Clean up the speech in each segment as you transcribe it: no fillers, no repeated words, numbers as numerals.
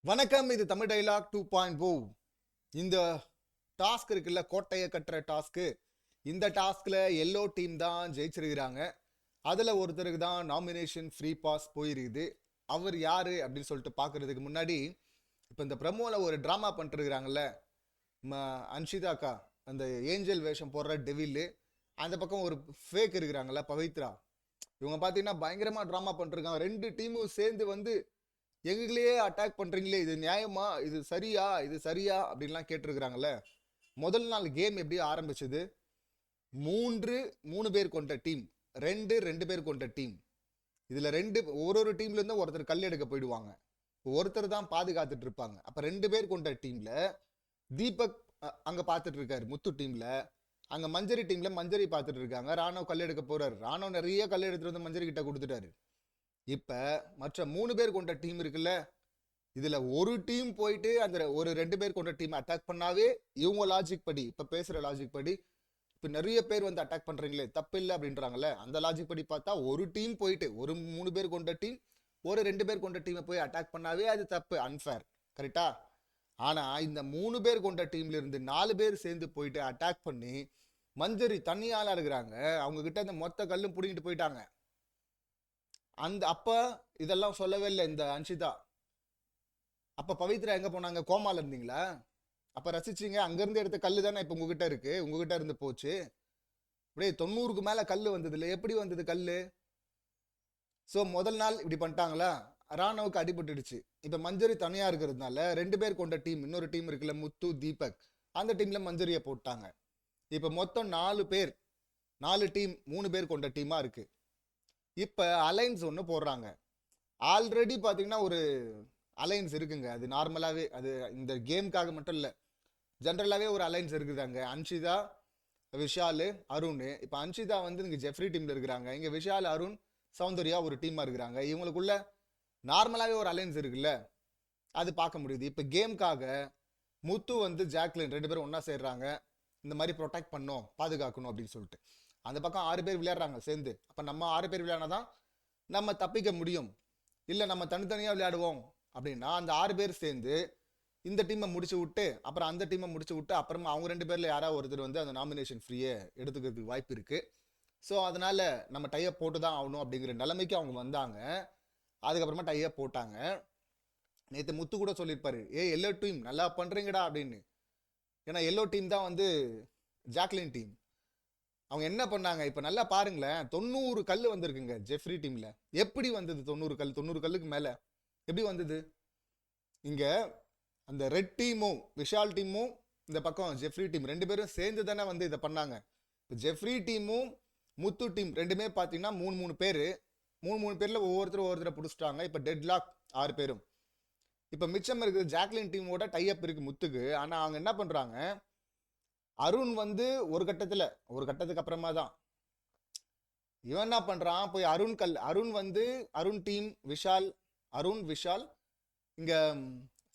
வணக்கம். இது தமிழ் டைலாக் 2.0. இந்த டாஸ்க் இருக்குல்ல, கோட்டையை கட்டுற டாஸ்க்கு. இந்த டாஸ்க்ல எல்லோ டீம் தான் ஜெயிச்சிருக்கிறாங்க. அதுல ஒருத்தருக்கு தான் நாமினேஷன் ஃப்ரீ பாஸ் போயிருக்குது. அவர் யாரு அப்படின்னு சொல்லிட்டு பாக்குறதுக்கு முன்னாடி இப்ப இந்த ப்ரமோல ஒரு டிராமா பண்ணிட்டு இருக்கிறாங்கல்ல, அன்ஷிதா அக்கா, அந்த ஏஞ்சல் வேஷம் போடுற டெவில், அந்த பக்கம் ஒரு ஃபேக் இருக்கிறாங்கல்ல பவித்ரா. இவங்க பாத்தீங்கன்னா பயங்கரமா டிராமா பண்ணிட்டு இருக்காங்க. ரெண்டு டீமும் சேர்ந்து வந்து எங்களையே அட்டாக் பண்றீங்களே, இது நியாயமா, இது சரியா, இது சரியா அப்படின்லாம் கேட்டிருக்கிறாங்கல்ல. முதல் நாள் கேம் எப்படி ஆரம்பிச்சது? மூணு பேர் கொண்ட டீம், ரெண்டு பேர் கொண்ட டீம். இதுல ஒரு டீம்ல இருந்து ஒருத்தர் கல் எடுக்க போயிடுவாங்க. ஒருத்தர் தான் பாதுகாத்துட்டு இருப்பாங்க. அப்ப 2 பேர் கொண்ட டீம்ல தீபக் அங்க பாத்துட்டு இருக்காரு முத்து டீம்ல. அங்க மஞ்சரி டீம்ல மஞ்சரி பாத்துட்டு இருக்காங்க. ராணவ் கல் எடுக்க போறாரு. ராணவ் நிறைய கல் எடுத்துட்டு வந்து மஞ்சரி கிட்ட கொடுத்துட்டாரு. இப்ப மற்ற 3 பேர் கொண்ட டீம் இருக்குல்ல, இதுல ஒரு டீம் போயிட்டு அந்த ஒரு 2 பேர் கொண்ட டீம் அட்டாக் பண்ணாவே இவங்க லாஜிக் படி, இப்ப பேசுற லாஜிக் படி, இப்ப நிறைய பேர் வந்து அட்டாக் பண்றீங்களே தப்பு இல்லை அப்படின்றாங்கல்ல, அந்த லாஜிக் படி பார்த்தா ஒரு டீம் போயிட்டு ஒரு 3 பேர் கொண்ட டீம் ஒரு 2 பேர் கொண்ட டீமை போய் அட்டாக் பண்ணாவே அது தப்பு, அன்ஃபேர். கரெக்டா? ஆனா இந்த 3 பேர் கொண்ட டீம்ல இருந்து 4 பேர் சேர்ந்து போயிட்டு அட்டாக் பண்ணி மஞ்சரி தனியாளா இருக்கிறாங்க. அவங்க கிட்ட அந்த மொத்த கல்லும் புடிங்கிட்டு போயிட்டாங்க. அப்ப இதெல்லாம் சொல்லவே இல்லை இந்த அன்ஷிதா. அப்ப பவித்ரா எங்க போனாங்க? கோமால இருந்தீங்களா? அப்ப ரசிச்சீங்க. அங்க இருந்து எடுத்த கல்லு தானே இப்ப உங்ககிட்ட இருக்கு, உங்ககிட்ட இருந்து போச்சு. அப்படியே 90க்கு மேல கல்லு வந்தது இல்லை, எப்படி வந்தது கல்லு? சோ முதல் நாள் இப்படி பண்ணிட்டாங்களா? ராணவுக்கு அடிபட்டுடுச்சு. இப்ப மஞ்சரி தனியா இருக்கிறதுனால 2 பேர் கொண்ட டீம், இன்னொரு டீம் இருக்குல்ல முத்து தீபக், அந்த டீம்ல மஞ்சரியை போட்டாங்க. இப்ப மொத்தம் 4 பேர், 4 டீம் 3 பேர் கொண்ட டீமா இருக்கு. இப்ப அலைன்ஸ் ஒன்று போடுறாங்க. ஆல்ரெடி பாத்தீங்கன்னா ஒரு அலைன்ஸ் இருக்குங்க. அது நார்மலாவே, அது இந்த கேமுக்காக மட்டும் இல்ல, ஜென்ரலாவே ஒரு அலைன்ஸ் இருக்குது அங்க. அன்ஷிதா, விஷால், அருண். இப்ப அன்ஷிதா வந்து இங்க ஜெஃப்ரி டீம்ல இருக்கிறாங்க. இங்க விஷால், அருண், சௌந்தர்யா ஒரு டீமா இருக்கிறாங்க. இவங்களுக்குள்ள நார்மலாவே ஒரு அலைன்ஸ் இருக்குல்ல, அது பார்க்க முடியுது. இப்ப கேமுக்காக முத்து வந்து ஜாக்லின் 2 பேரும் ஒன்னா சேர்றாங்க. இந்த மாதிரி ப்ரொடெக்ட் பண்ணோம், பாதுகாக்கணும் அப்படின்னு சொல்லிட்டு. அந்த பக்கம் 6 பேர் விளையாடுறாங்க சேர்ந்து. அப்ப நம்ம 6 பேர் விளையாடினாதான் நம்ம தப்பிக்க முடியும். இல்ல நம்ம தனித்தனியா விளையாடுவோம் அப்படின்னா அந்த 6 பேர் சேர்ந்து இந்த டீமை முடிச்சு விட்டு அப்புறம் அந்த டீமை முடிச்சு விட்டு அப்புறமா அவங்க 2 பேர்ல யாராவது ஒருத்தர் வந்து அந்த நாமினேஷன் ஃப்ரீயை எடுத்துக்கிறதுக்கு வாய்ப்பு இருக்கு. ஸோ அதனால நம்ம டைப் போட்டு தான் ஆகணும் அப்படிங்கிற நிலைமைக்கு அவங்க வந்தாங்க. அதுக்கப்புறமா டைப் போட்டாங்க. நேற்று முத்து கூட சொல்லியிருப்பாரு, எல்லோ டீம் நல்லா பண்றீங்கடா அப்படின்னு. ஏன்னா எல்லோ டீம் தான் வந்து ஜாக்லின் டீம். அவங்க என்ன பண்ணாங்க இப்ப நல்லா பாருங்களேன், 90 கல் வந்திருக்குங்க ஜெஃப்ரி டீம்ல. எப்படி வந்தது 90 கல்லுக்கு மேல எப்படி வந்தது? இங்க அந்த ரெட் டீமும் விஷால் டீமும் இந்த பக்கம் ஜெஃப்ரி டீம் 2 பேரும் சேர்ந்து தானே வந்து இதை பண்ணாங்க. இப்போ ஜெஃப்ரி டீமும் முத்து டீம் ரெண்டுமே பார்த்தீங்கன்னா 3 பேர், 3 பேர்ல ஒவ்வொருத்தரை பிடிச்சிட்டாங்க. இப்போ டெட்லாக் 6 பேரும். இப்போ மிச்சம் இருக்குது ஜாக்லின் டீமோட டைப் இருக்கு முத்துக்கு. ஆனால் அவங்க என்ன பண்றாங்க, அருண் வந்து ஒரு கட்டத்துக்கு அப்புறமா தான் இவன் என்ன பண்றான், போய் அருண் வந்து அருண் டீம் விஷால், அருண் விஷால், இங்க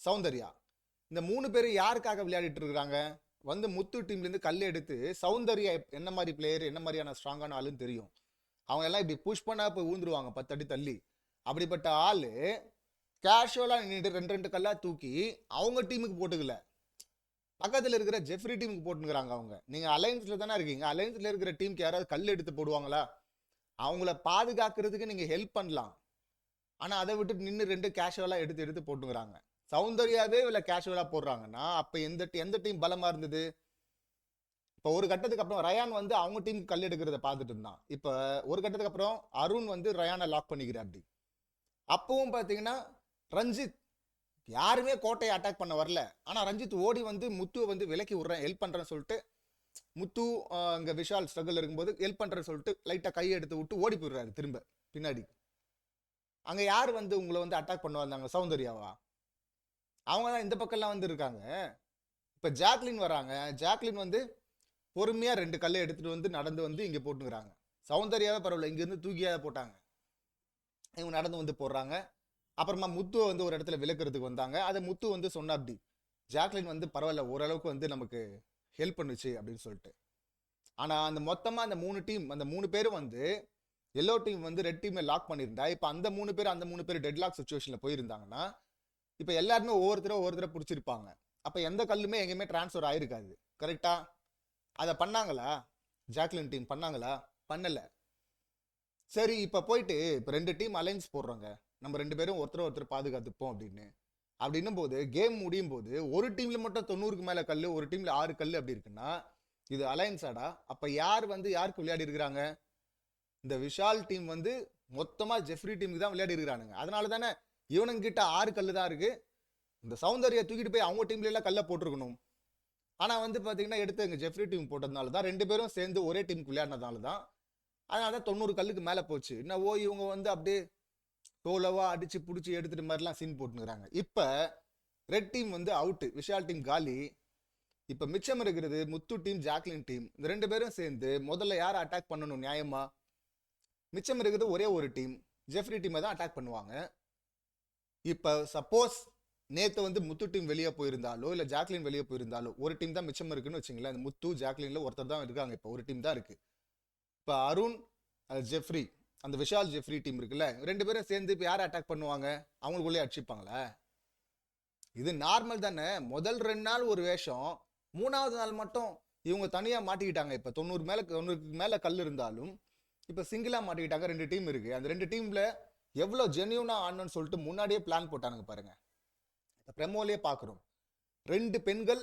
சௌந்தர்யா, இந்த 3 பேரும் யாருக்காக விளையாடிட்டு இருக்கிறாங்க? வந்து முத்து டீம்ல இருந்து கல் எடுத்து சௌந்தர்யா என்ன மாதிரி பிளேயர், என்ன மாதிரியான ஸ்ட்ராங்கான ஆளுன்னு தெரியும். அவங்க எல்லாம் இப்படி புஷ் பண்ணா போய் ஊந்துருவாங்க 10 அடி தள்ளி. அப்படிப்பட்ட ஆளு கேஷுவலா நின்றுட்டு 2 கல்லா தூக்கி அவங்க டீமுக்கு போட்டுக்கல, பக்கத்துல இருக்கிற ஜெஃப்ரி டீமுக்கு போட்டுக்கிறாங்க. அவங்க நீங்க அலைன்ஸ்ல தானே இருக்கீங்க, அலைன்ஸ்ல இருக்கிற டீமுக்கு யாராவது கல் எடுத்து போடுவாங்களா? அவங்கள பாதுகாக்கிறதுக்கு நீங்க ஹெல்ப் பண்ணலாம். ஆனா அதை விட்டு நின்று 2 கேஷுவலா எடுத்து எடுத்து போட்டுக்கிறாங்க. சௌந்தர்யாவே இவ்வளோ கேஷுவலா போடுறாங்கன்னா அப்ப எந்த டீம் பலமா இருந்தது? இப்போ ஒரு கட்டத்துக்கு அப்புறம் ரயான் வந்து அவங்க டீம் கல் எடுக்கிறத பார்த்துட்டு இருந்தான். இப்ப ஒரு கட்டத்துக்கு அப்புறம் அருண் வந்து ரயானை லாக் பண்ணிக்கிறார் அப்படி. அப்பவும் பாத்தீங்கன்னா ரஞ்சித், யாருமே கோட்டையை அட்டாக் பண்ண வரல. ஆனா ரஞ்சித் ஓடி வந்து முத்துவை வந்து விலக்கி விடுறேன், ஹெல்ப் பண்றேன்னு சொல்லிட்டு, முத்து இங்க விஷால் ஸ்ட்ரகிள் இருக்கும்போது ஹெல்ப் பண்றேன்னு சொல்லிட்டு லைட்டா கையை எடுத்து விட்டு ஓடி போயிடுறாரு திரும்ப பின்னாடி. அங்க யார் வந்து உங்களை வந்து அட்டாக் பண்ண வந்தாங்க? சௌந்தர்யாவா? அவங்க தான் இந்த பக்கம்லாம் வந்து இருக்காங்க. இப்ப ஜாக்லின் வராங்க. ஜாக்லின் வந்து பொறுமையா 2 கல்லை எடுத்துட்டு வந்து நடந்து வந்து இங்க போட்டுக்கிறாங்க. சௌந்தர்யாவே பரவாயில்ல, இங்க இருந்து தூக்கியாத போட்டாங்க, இவங்க நடந்து வந்து போடுறாங்க. அப்புறமா முத்துவை வந்து ஒரு இடத்துல விளக்குறதுக்கு வந்தாங்க. அதை முத்து வந்து சொன்னா அப்படி, ஜாக்லின் வந்து பரவாயில்ல ஓரளவுக்கு வந்து நமக்கு ஹெல்ப் பண்ணுச்சு அப்படின்னு சொல்லிட்டு. ஆனா அந்த மொத்தமா அந்த 3 டீம், அந்த 3 பேரும் வந்து எல்லோ டீம் வந்து ரெட் டீமை லாக் பண்ணியிருந்தா இப்ப அந்த 3 பேர் டெட்லாக் சுச்சுவேஷன்ல போயிருந்தாங்கன்னா இப்போ எல்லாருமே ஒவ்வொருத்தரை பிடிச்சிருப்பாங்க. அப்போ எந்த கல்லுமே எங்கேயுமே டிரான்ஸ்ஃபர் ஆயிருக்காது. கரெக்டா? அதை பண்ணாங்களா? ஜாக்லின் டீம் பண்ணாங்களா? பண்ணல. சரி, இப்போ போயிட்டு இப்போ 2 டீம் அலைன்ஸ் போடுறாங்க. நம்ம 2 பேரும் ஒருத்தர் பாதுகாத்துப்போம் அப்படின்னு. அப்படின்னும் போது கேம் முடியும் போது ஒரு டீம்ல மட்டும் 90க்கு மேல கல்லு, ஒரு டீம்ல 6 கல்லு அப்படி இருக்குன்னா இது அலைன்ஸாடா? அப்ப யார் வந்து யாருக்கு விளையாடி இருக்கிறாங்க? இந்த விஷால் டீம் வந்து மொத்தமா ஜெஃப்ரி டீமுக்கு தான் விளையாடி இருக்கிறானுங்க. அதனால தானே இவனுங்க கிட்ட 6 கல்லு தான் இருக்கு. இந்த சௌந்தர்யா தூக்கிட்டு போய் அவங்க டீம்ல எல்லாம் கல்ல போட்டிருக்கணும். ஆனா வந்து பாத்தீங்கன்னா எடுத்து எங்க ஜெஃப்ரி டீம் போட்டதுனால தான் 2 பேரும் சேர்ந்து ஒரே டீமுக்கு விளையாடினதால தான் அதனால தான் 90 கல்லுக்கு மேல போச்சு. என்னவோ இவங்க வந்து அப்படியே சோலோவா அடிச்சு புடிச்சு எடுத்துட்டு மாதிரிலாம் சீன் போட்டுக்கிறாங்க. இப்ப ரெட் டீம் வந்து அவுட், விஷால் டீம் காலி. இப்ப மிச்சம் இருக்கிறது முத்து டீம், ஜாக்லின் டீம். இந்த 2 பேரும் சேர்ந்து முதல்ல யாரை அட்டாக் பண்ணணும் நியாயமா? மிச்சம் இருக்கிறது ஒரே ஒரு டீம், ஜெஃப்ரி டீமை தான் அட்டாக் பண்ணுவாங்க. இப்ப சப்போஸ் நேத்து வந்து முத்து டீம் வெளியே போயிருந்தாலோ இல்ல ஜாக்லின் வெளியே போயிருந்தாலோ ஒரு டீம் தான் மிச்சம் இருக்குன்னு வச்சுங்களேன். முத்து ஜாக்லின்ல ஒருத்தர் தான் இருக்காங்க. இப்ப ஒரு டீம் தான் இருக்கு. இப்ப அருண், ஜெஃப்ரி, அந்த விஷால் ஜெஃப்ரி டீம் இருக்குல்ல, 2 பேரும் சேர்ந்து இப்ப யாரை அட்டாக் பண்ணுவாங்க? அவங்களுக்குள்ளே அடிச்சுப்பாங்களா? இது நார்மல் தானே. முதல் 2 நாள் ஒரு வேஷம், 3வது நாள் மட்டும் இவங்க தனியா மாட்டிக்கிட்டாங்க. இப்ப 90க்கு மேல கல் இருந்தாலும் இப்ப சிங்கிளா மாட்டிக்கிட்டாங்க. 2 டீம் இருக்கு. அந்த 2 டீம்ல எவ்வளவு ஜென்யூனா ஆடணும்னு சொல்லிட்டு முன்னாடியே பிளான் போட்டானுங்க பாருங்க. பிரமோலயே பாக்குறோம். 2 பெண்கள்,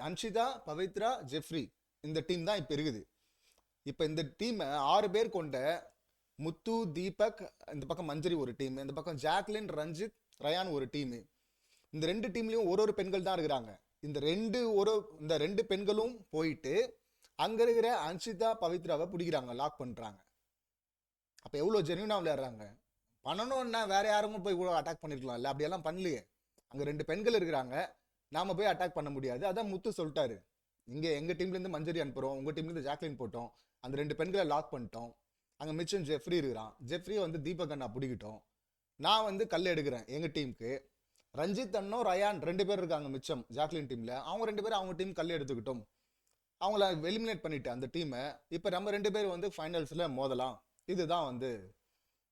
அன்ஷிதா, பவித்ரா, ஜெஃப்ரி, இந்த டீம் தான் இப்ப இருக்குது. இப்ப இந்த டீம் 6 பேர் கொண்ட முத்து, தீபக், இந்த பக்கம் மஞ்சரி ஒரு டீம், இந்த பக்கம் ஜாக்லின், ரஞ்சித், ரயான் ஒரு டீம். இந்த 2 டீம்லயும் ஒரு பெண்கள் தான் இருக்கிறாங்க. இந்த இந்த 2 பெண்களும் போயிட்டு அங்க இருக்கிற அன்ஷிதா, பவித்ராவை பிடிக்கிறாங்க, லாக் பண்றாங்க. அப்ப எவ்வளவு ஜென்யூனா விளையாடுறாங்க. பண்ணணும்னா வேற யாரும் போய் கூட அட்டாக் பண்ணிருக்கலாம்ல, அப்படியெல்லாம் பண்ணலையே. அங்க 2 பெண்கள் இருக்கிறாங்க, நாம போய் அட்டாக் பண்ண முடியாது. அதான் முத்து சொல்லிட்டாரு, இங்க எங்க டீம்ல இருந்து மஞ்சரி அனுப்புறோம், உங்க டீம்ல இருந்து ஜாக்லின் போட்டோம், அந்த 2 பெண்களை லாக் பண்ணிட்டோம். அங்க மிச்சம் ஜெஃப்ரி இருக்கிறான். ஜெஃப்ரியை வந்து தீபக் அண்ணா பிடிக்கிட்டோம். நான் வந்து கல் எடுக்கிறேன் எங்க டீமுக்கு. ரஞ்சித் அண்ணோ ரயான் 2 பேர் இருக்காங்க மிச்சம் ஜாக்லின் டீம்ல. அவங்க 2 பேரும் அவங்க டீம் கல் எடுத்துக்கிட்டோம். அவங்கள எலிமினேட் பண்ணிட்டு அந்த டீமை இப்ப நம்ம 2 பேரும் வந்து ஃபைனல்ஸ்ல மோதலாம். இதுதான் வந்து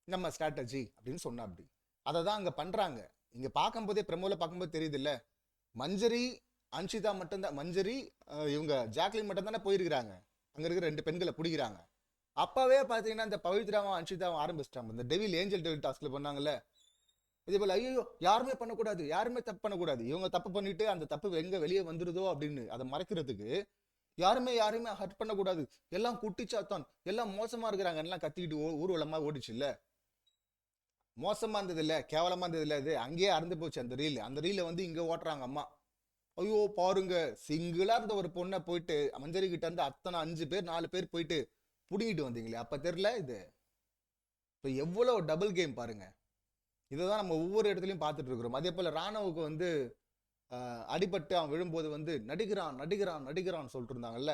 நம்ம ஸ்ட்ராட்டஜி அப்படின்னு சொன்னா. அப்படி அதை தான் அங்க பண்றாங்க. இங்க பார்க்கும்போதே பிரமோல பார்க்கும்போது தெரியுது இல்ல, மஞ்சரி, அன்ஷிதா மட்டும்தான், மஞ்சரி இவங்க ஜாக்லின் மட்டும் தானே போயிருக்கிறாங்க. அங்க இருக்கிற 2 பெண்களை பிடிக்கிறாங்க. அப்பவே பாத்தீங்கன்னா இந்த பவித்ராவும் அன்ஷிதாவும் ஆரம்பிச்சிட்டாங்க. இந்த டெவில் ஏஞ்சல் டெவில் டாஸ்க்ல பண்ணாங்கல்ல, இதே போல ஐயோ யாருமே பண்ணக்கூடாது, யாருமே தப்பு பண்ணக்கூடாது, இவங்க தப்பு பண்ணிட்டு அந்த தப்பு எங்க வெளியே வந்துருதோ அப்படின்னு அதை மறைக்கிறதுக்கு யாருமே ஹர்ட் பண்ணக்கூடாது, எல்லாம் குட்டிச்சாத்தான், எல்லாம் மோசமா இருக்கிறாங்க எல்லாம் கத்திக்கிட்டு ஊர்வலமா ஓடிச்சு இல்ல. மோசமா இருந்தது இல்ல, கேவலமா இருந்தது இல்ல, இது அங்கேயே அறந்து போச்சு அந்த ரீல். அந்த ரீல வந்து இங்க ஓட்டுறாங்க அம்மா. ஐயோ பாருங்க, சிங்கிளா இருந்த ஒரு பொண்ணை போயிட்டு மஞ்சரி கிட்ட இருந்து அத்தனை 5 பேர் 4 பேர் போயிட்டு புடிங்கிட்டு வந்தீங்களே, அப்ப தெரியல இது? இப்ப எவ்வளவு டபுள் கேம் பாருங்க. இதைதான் நம்ம ஒவ்வொரு இடத்துலயும் பார்த்துட்டு இருக்கிறோம். அதே போல ராணுவுக்கு வந்து அடிபட்டு அவன் விழும்போது வந்து நடிக்கிறான் நடிக்கிறான் நடிக்கிறான்னு சொல்லிட்டு இருந்தாங்கல்ல.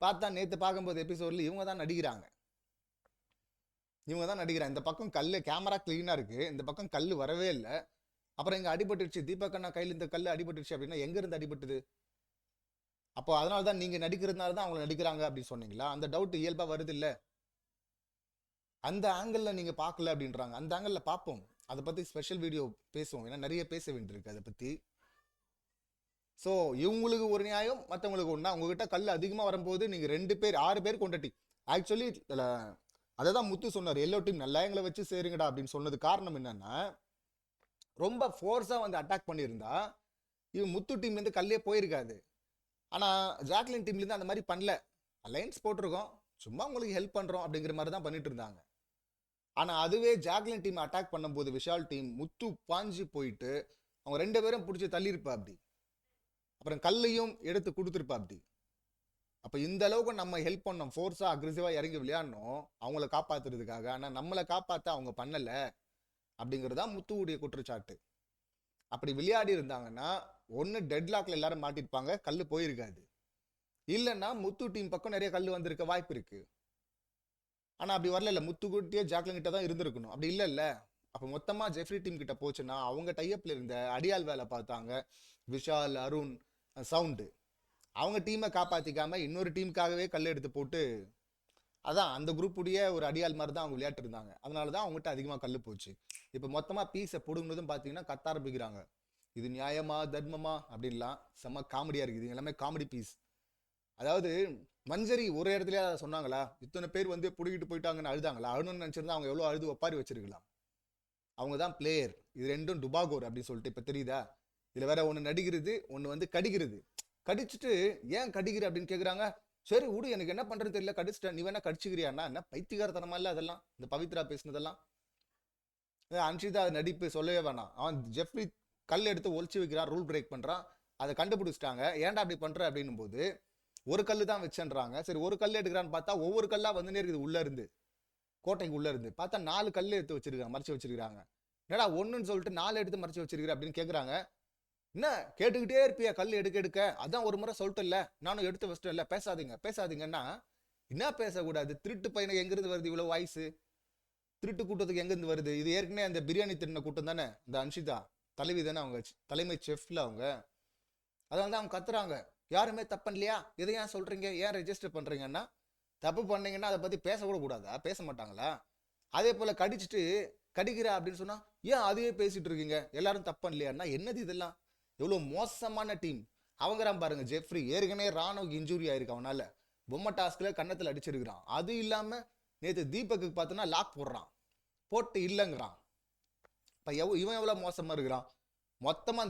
பார்த்தா நேத்து பார்க்கும்போது எபிசோட்ல இவங்க தான் நடிக்கிறாங்க. இந்த பக்கம் கல்லு கேமரா கிளீனா இருக்கு, இந்த பக்கம் கல்லு வரவே இல்லை. அப்புறம் இங்க அடிபட்டுருச்சு, தீபக் அண்ணா கையில் இந்த கல்லு அடிபட்டுருச்சு அப்படின்னா எங்க இருந்து அடிபட்டுது? அப்போ அதனால தான் நீங்க நடிக்கிறதுனால தான் அவங்க நடிக்கிறாங்க அப்படின்னு சொன்னீங்களா? அந்த டவுட் இயல்பா வருது இல்ல. அந்த ஆங்கிள் நீங்க பார்க்கல அப்படின்றாங்க. அந்த ஆங்கிள் பார்ப்போம், அதை பத்தி ஸ்பெஷல் வீடியோ பேசுவோம். ஏன்னா நிறைய பேச வேண்டியிருக்கு அதை பத்தி. ஸோ இவங்களுக்கு ஒரு நியாயம், மற்றவங்களுக்கு ஒன்றா. உங்ககிட்ட கல் அதிகமாக வரும்போது நீங்க 2 பேர் 6 பேர் கொண்ட டீம். ஆக்சுவலி அதை தான் முத்து சொன்னார், எல்லோ டீம் நல்லா எங்களை வச்சு சேருங்கடா அப்படின்னு சொன்னது காரணம் என்னன்னா, ரொம்ப ஃபோர்ஸா வந்து அட்டாக் பண்ணியிருந்தா இவன் முத்து டீம்ல இருந்து கல்லே போயிருக்காது. ஆனா ஜாக்லின் டீம்ல இருந்து அந்த மாதிரி பண்ணல. அலைன்ஸ் போட்டிருக்கோம், சும்மா உங்களுக்கு ஹெல்ப் பண்றோம் அப்படிங்கிற மாதிரி தான் பண்ணிட்டு இருந்தாங்க. ஆனா அதுவே ஜாக்லின் டீம் அட்டாக் பண்ணும்போது விஷால் டீம் முத்து பாஞ்சு போயிட்டு அவங்க 2 பேரும் பிடிச்சி தள்ளியிருப்பா அப்படி, அப்புறம் கல்லையும் எடுத்து கொடுத்துருப்பா அப்படி. அப்ப இந்த அளவுக்கு நம்ம ஹெல்ப் பண்ணோம், ஃபோர்ஸா அக்ரெசிவா இறங்கி விளையாடணும் அவங்கள காப்பாத்துறதுக்காக. ஆனா நம்மளை காப்பாத்த அவங்க பண்ணல அப்படிங்கறதா முத்துவுடைய குற்றச்சாட்டு. அப்படி விளையாடி இருந்தாங்கன்னா ஒன்னு டெட்லாக்ல எல்லாரும் மாட்டிருப்பாங்க, கல்லு போயிருக்காது. இல்லைன்னா முத்து டீம் பக்கம் நிறைய கல்லு வந்திருக்க வாய்ப்பு இருக்கு. ஆனா அப்படி வரல, முத்து குட்டியே ஜாக்லின் கிட்ட தான் இருந்திருக்கணும். அப்படி இல்ல. அப்ப மொத்தமா ஜெஃப்ரி டீம் கிட்ட போச்சுன்னா அவங்க டைப்ல இருந்த அடியால் வேலை பார்த்தாங்க விஷால், அருண், சவுண்டு, அவங்க டீமை காப்பாத்திக்காம இன்னொரு டீமுக்காகவே கல் எடுத்து போட்டு அதான் அந்த குரூப் உடைய ஒரு அடியாள் மாதிரி தான் அவங்க விளையாட்டு இருந்தாங்க. அதனால தான் அவங்ககிட்ட அதிகமாக கல்லு போச்சு. இப்போ மொத்தமாக பீஸை பிடுங்கினதும் பார்த்தீங்கன்னா கத்த ஆரம்பிக்கிறாங்க. இது நியாயமா தர்மமா அப்படின்லாம் செம்ம காமெடியாக இருக்குது. இது எல்லாமே காமெடி பீஸ். அதாவது மஞ்சரி ஒரு இடத்துலயே அதை சொன்னாங்களா? இத்தனை பேர் வந்து புடுங்கிட்டு போயிட்டாங்கன்னு அழுதாங்களா? அழுணும்னு நினச்சிருந்தா அவங்க எவ்வளோ அழுது ஒப்பாரி வச்சிருக்கலாம். அவங்க தான் பிளேயர். இது ரெண்டும் டுபாகோர் அப்படின்னு சொல்லிட்டு இப்போ தெரியுதா? இதில் வேற ஒன்று நடிக்கிறது, ஒன்று வந்து கடிக்கிறது. கடிச்சிட்டு ஏன் கடிக்கிற அப்படின்னு கேட்குறாங்க. சரி விடு, எனக்கு என்ன பண்றது தெரியல, கடிச்சிட்டேன், நீ வேணா கடிச்சுக்கிறியாண்ணா? என்ன பைத்தியகாரத்தனமா இல்லை அதெல்லாம், இந்த பவித்ரா பேசினதெல்லாம். அன்ஷிதா நடிப்பு சொல்லவே வேணாம். அவன் ஜெஃப்ரி கல் எடுத்து ஒழிச்சு வைக்கிறான், ரூல் பிரேக் பண்றான். அதை கண்டுபிடிச்சிட்டாங்க. ஏன்டா அப்படி பண்ற அப்படின்னும் போது ஒரு கல்லு தான் வச்சுன்றாங்க. சரி ஒரு கல் எடுக்கிறான்னு பார்த்தா ஒவ்வொரு கல்லா வந்துனே இருக்குது உள்ள இருந்து, கோட்டைக்கு உள்ள இருந்து. பார்த்தா 4 கல் எடுத்து வச்சிருக்காங்க, மறைச்சு வச்சிருக்காங்க. என்னடா ஒண்ணுன்னு சொல்லிட்டு 4 எடுத்து மறைச்சு வச்சிருக்கிற அப்படின்னு கேட்குறாங்க. என்ன கேட்டுக்கிட்டே இருப்பியா கல் எடுக்க எடுக்க? அதான் ஒரு முறை சொல்லிட்டு இல்ல, நானும் எடுத்து வச்சிட்டேன் இல்ல, பேசாதீங்க பேசாதீங்கன்னா என்ன பேசக்கூடாது? திருட்டு பையனுக்கு எங்கிருந்து வருது இவ்வளவு வாய்ஸ்? திருட்டு கூட்டத்துக்கு எங்கிருந்து வருது? இது ஏற்கனவே அந்த பிரியாணி தின்ன கூட்டம் தானே, இந்த அன்ஷிதா தலைவி தானே, அவங்க தலைமை செஃப்ல அவங்க. அதனால தான் அவங்க கத்துறாங்க. யாருமே தப்பு இல்லையா, இதை ஏன் சொல்றீங்க, ஏன் ரெஜிஸ்டர் பண்றீங்கன்னா? தப்பு பண்ணீங்கன்னா அதை பத்தி பேசக்கூட கூடாதா? பேச மாட்டாங்களா? அதே போல கடிச்சிட்டு கடிக்கிற அப்படின்னு சொன்னா ஏன் அதையே பேசிட்டு இருக்கீங்க, எல்லாரும் தப்பு இல்லையான்னா என்னது இதெல்லாம்? எவ்வளவு மோசமான டீம். அவங்கறான் பாருங்க ஜெஃப்ரி, ஏற்கனவே ராணுவுக்கு இன்ஜூரி ஆயிருக்கு, அவனால பொம்மை டாஸ்க்ல கன்னத்துல அடிச்சிருக்கிறான். அது இல்லாம நேற்று தீபக்கு பார்த்தோன்னா லாக் போடுறான், போட்டு இல்லைங்கிறான். இப்ப இவன் எவ்வளவு மோசமா இருக்கிறான். மொத்தமா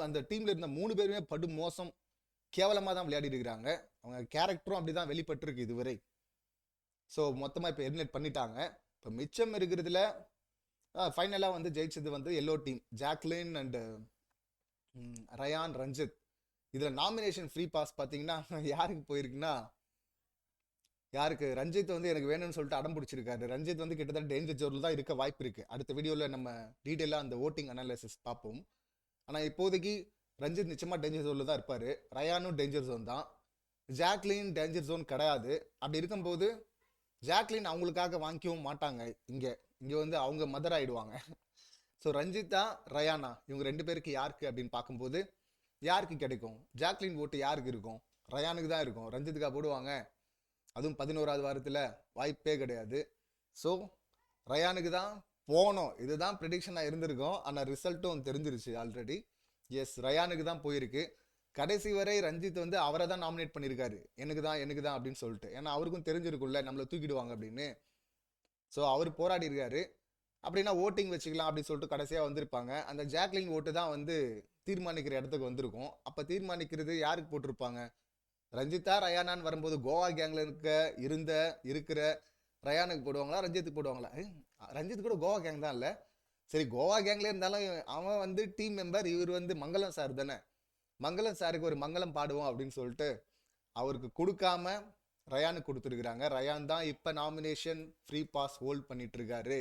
அந்த டீம்ல இருந்த 3 பேருமே படு மோசம், கேவலமா தான் விளையாடி இருக்கிறாங்க. அவங்க கேரக்டரும் அப்படிதான் வெளிப்பட்டு இருக்கு இதுவரை. ஸோ மொத்தமா இப்போ எலிமினேட் பண்ணிட்டாங்க. இப்போ மிச்சம் இருக்கிறதுல ஃபைனலாக வந்து ஜெயிச்சது வந்து yellow team, Jacqueline and Ryan, Ranjith. இதில் நாமினேஷன் ஃப்ரீ பாஸ் பார்த்தீங்கன்னா யாருக்கு போயிருக்குன்னா, யாருக்கு, ரஞ்சித் வந்து எனக்கு வேணும்னு சொல்லிட்டு அடம் பிடிச்சிருக்காரு. ரஞ்சித் வந்து கிட்டத்தட்ட டேஞ்சர் ஜோனில் தான் இருக்க வாய்ப்பு இருக்கு. அடுத்த வீடியோவில் நம்ம டீட்டெயிலாக அந்த ஓட்டிங் அனாலிசிஸ் பார்ப்போம். ஆனால் இப்போதைக்கு ரஞ்சித் நிச்சயமா டேஞ்சர் ஜோனில் தான் இருப்பாரு. ரயானும் டேஞ்சர் ஜோன் தான். ஜாக்லின் டேஞ்சர் ஜோன் கிடையாது. அப்படி இருக்கும்போது ஜாக்லின் அவங்களுக்காக வாங்கிக்கவும் மாட்டாங்க. இங்கே இங்கே வந்து அவங்க மதர் ஆயிடுவாங்க. ஸோ ரஞ்சிதா ரயானா இவங்க 2 பேருக்கு யாருக்கு அப்படின்னு பார்க்கும்போது யாருக்கு கிடைக்கும்? ஜாக்லின் ஓட்டு யாருக்கு இருக்கும்? ரயானுக்கு தான் இருக்கும். ரஞ்சித்துக்கா போடுவாங்க? அதுவும் 11வது வாரத்தில் வாய்ப்பே கிடையாது. ஸோ ரயானுக்கு தான் போனோம். இதுதான் ப்ரெடிக்ஷனாக இருந்திருக்கும். ஆனால் ரிசல்ட்டும் தெரிஞ்சிருச்சு ஆல்ரெடி. எஸ், ரயானுக்கு தான் போயிருக்கு. கடைசி வரை ரஞ்சித் வந்து அவரை தான் நாமினேட் பண்ணியிருக்காரு, எனக்கு தான் அப்படின்னு சொல்லிட்டு. ஏன்னா அவருக்கும் தெரிஞ்சிருக்கும்ல நம்மளை தூக்கிடுவாங்க அப்படின்னு. ஸோ அவர் போராடி இருக்காரு. அப்படின்னா ஓட்டிங் வச்சுக்கலாம் அப்படின்னு சொல்லிட்டு கடைசியாக வந்திருப்பாங்க. அந்த ஜாக்லின் ஓட்டு தான் வந்து தீர்மானிக்கிற இடத்துக்கு வந்திருக்கும். அப்போ தீர்மானிக்கிறது யாருக்கு போட்டிருப்பாங்க? ரஞ்சிதா ரயானான்னு வரும்போது கோவா கேங்ல இருக்கிற ரயானுக்கு போடுவாங்களா, ரஞ்சித்துக்கு போடுவாங்களா? ரஞ்சித் கூட கோவா கேங் தான் இல்லை. சரி, கோவா கேங்ல இருந்தாலும் அவன் வந்து டீம் மெம்பர், இவர் வந்து மங்களம் சார் தானே. மங்களம் சாருக்கு ஒரு மங்களம் பாடுவோம் அப்படின்னு சொல்லிட்டு அவருக்கு கொடுக்காம ரயானுக்கு கொடுத்துருக்குறாங்க. ரயான் தான் இப்போ நாமினேஷன் ஃப்ரீ பாஸ் ஹோல்ட் பண்ணிட்டு இருக்காரு.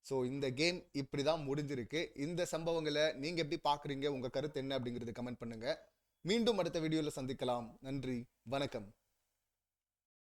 ஸோ இந்த கேம் இப்படி தான் முடிஞ்சிருக்கு. இந்த சம்பவங்களை நீங்கள் எப்படி பார்க்குறீங்க, உங்கள் கருத்து என்ன அப்படிங்கிறது கமெண்ட் பண்ணுங்கள். மீண்டும் அடுத்த வீடியோவில் சந்திக்கலாம். நன்றி, வணக்கம்.